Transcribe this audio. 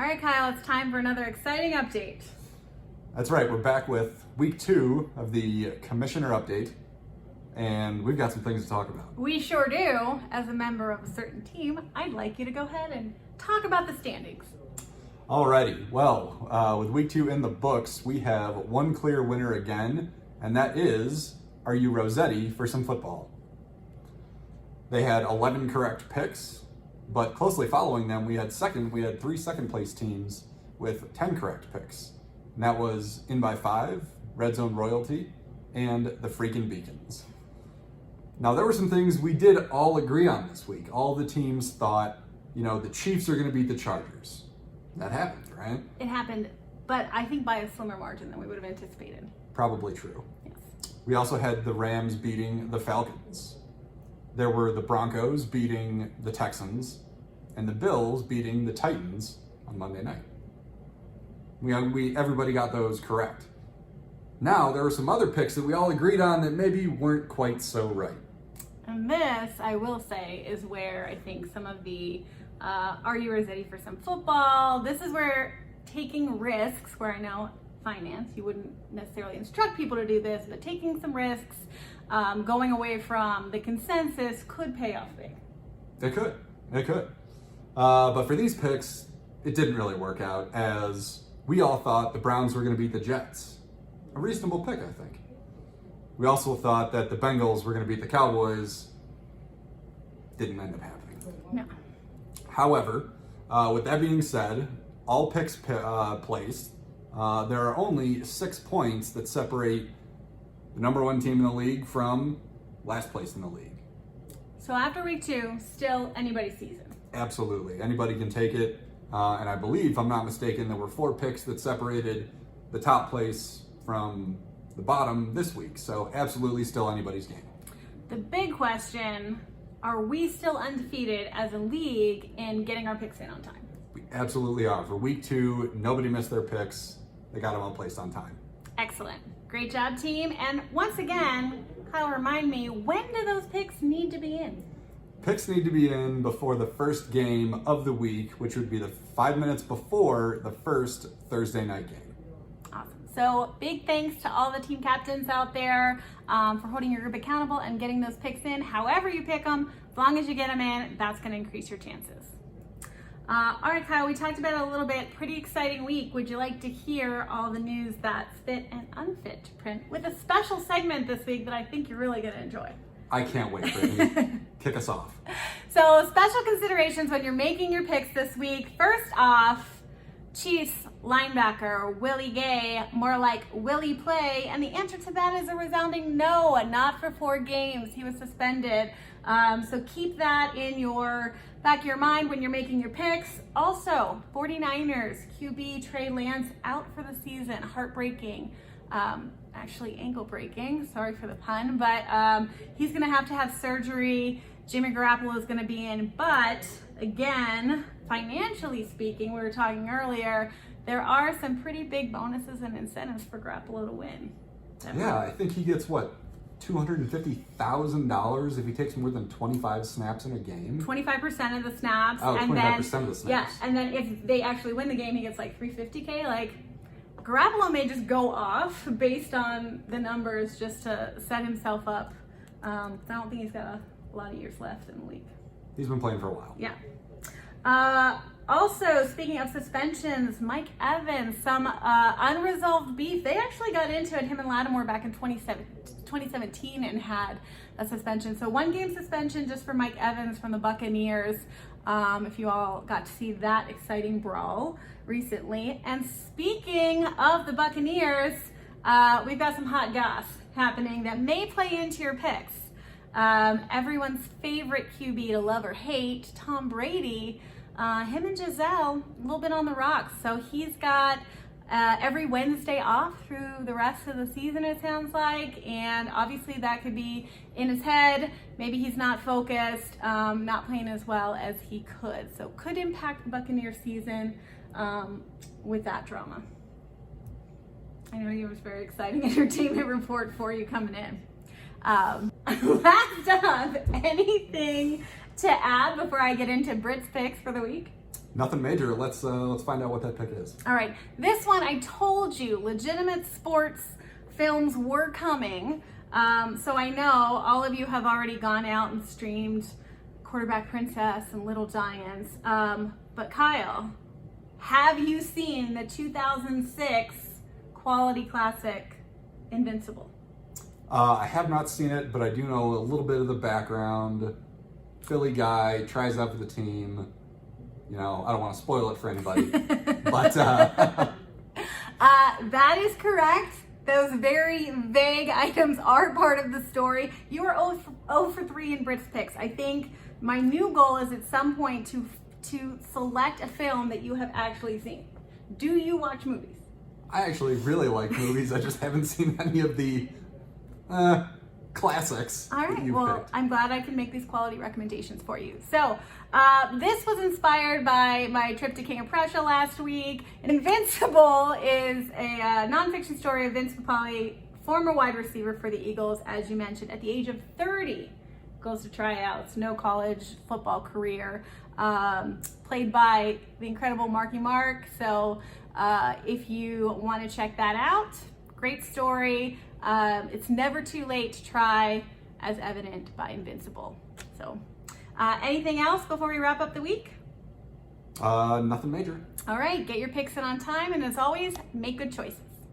All right, Kyle, it's time for another exciting update. That's right, we're back with week 2 of the commissioner update, and we've got some things to talk about. We sure do. As a member of a certain team, I'd like you to go ahead and talk about the standings. Alrighty, well, with week 2 in the books, we have one clear winner again, and that is, are you Rossetti for some football? They had 11 correct picks, but closely following them, we had 3 second place teams with 10 correct picks. And that was In by 5, Red Zone Royalty, and the Freakin' Beacons. Now, there were some things we did all agree on this week. All the teams thought, the Chiefs are going to beat the Chargers. That happened, right? It happened, but I think by a slimmer margin than we would have anticipated. Probably true. Yes. We also had the Rams beating the Falcons. There were the Broncos beating the Texans, and the Bills beating the Titans on Monday night. Everybody got those correct. Now, there were some other picks that we all agreed on that maybe weren't quite so right. And this, I will say, is where I think some of the are you Rossetti for some football? This is where taking risks, where I know finance, you wouldn't necessarily instruct people to do this, but taking some risks, going away from the consensus could pay off big. It could. But for these picks, it didn't really work out, as we all thought the Browns were going to beat the Jets. A reasonable pick, I think. We also thought that the Bengals were going to beat the Cowboys. Didn't end up happening. No. However, with that being said, all picks placed, there are only 6 points that separate the number 1 team in the league from last place in the league. So after week 2, still anybody's season. Absolutely. Anybody can take it. And I believe, if I'm not mistaken, there were 4 picks that separated the top place from the bottom this week. So absolutely still anybody's game. The big question, are we still undefeated as a league in getting our picks in on time? We absolutely are. For week 2, nobody missed their picks. They got them all placed on time. Excellent. Great job, team. And once again, Kyle, remind me, when do those picks need to be in? Picks need to be in before the first game of the week, which would be the 5 minutes before the first Thursday night game. Awesome. So big thanks to all the team captains out there for holding your group accountable and getting those picks in. However you pick them, as long as you get them in, that's going to increase your chances. All right, Kyle, we talked about it a little bit. Pretty exciting week. Would you like to hear all the news that's fit and unfit to print with a special segment this week that I think you're really going to enjoy? I can't wait, Brittany. Kick us off. So, special considerations when you're making your picks this week. First off, Chiefs linebacker Willie Gay, more like Willie play? And the answer to that is a resounding no, not for 4 games. He was suspended. So keep that in your back of your mind when you're making your picks. Also, 49ers QB Trey Lance out for the season. Heartbreaking. Actually ankle breaking, sorry for the pun, but he's gonna have to have surgery. Jimmy Garoppolo is gonna be in, but again, financially speaking, we were talking earlier, there are some pretty big bonuses and incentives for Garoppolo to win. Yeah, I think he gets $250,000 if he takes more than 25 snaps in a game. 25% of the snaps. Oh, and 25% then, of the snaps. Yeah, and then if they actually win the game, he gets like $350K. Like, Garoppolo may just go off based on the numbers just to set himself up. I don't think he's got a lot of years left in the league. He's been playing for a while. Yeah. Also, speaking of suspensions, Mike Evans, some unresolved beef. They actually got into it, him and Lattimore, back in 2017 and had a suspension. So 1 game suspension just for Mike Evans from the Buccaneers. If you all got to see that exciting brawl recently. And speaking of the Buccaneers, we've got some hot goss happening that may play into your picks. Everyone's favorite QB to love or hate, Tom Brady, him and Giselle, a little bit on the rocks. So he's got every Wednesday off through the rest of the season, it sounds like. And obviously that could be in his head. Maybe he's not focused, not playing as well as he could. So could impact the Buccaneers season with that drama. I know it was very exciting entertainment report for you coming in. Last up, anything to add before I get into Brit's picks for the week? Nothing major. Let's find out what that pick is. All right, this one I told you, legitimate sports films were coming. So I know all of you have already gone out and streamed Quarterback Princess and Little Giants. But Kyle, have you seen the 2006 quality classic Invincible? I have not seen it, but I do know a little bit of the background. Philly guy, tries out for the team. You know, I don't want to spoil it for anybody, but that is correct. Those very vague items are part of the story. You are 0 for 3 in Brit's picks. I think my new goal is at some point to select a film that you have actually seen. Do you watch movies? I actually really like movies. I just haven't seen any of the classics. All right, that you've well, picked. I'm glad I can make these quality recommendations for you. So, this was inspired by my trip to King of Prussia last week. Invincible is a nonfiction story of Vince Papale, former wide receiver for the Eagles, as you mentioned, at the age of 30, goes to tryouts, no college football career, played by the incredible Marky Mark. So, if you want to check that out, great story. It's never too late to try, as evident by Invincible. So, anything else before we wrap up the week? Nothing major. All right, get your picks in on time, and as always, make good choices.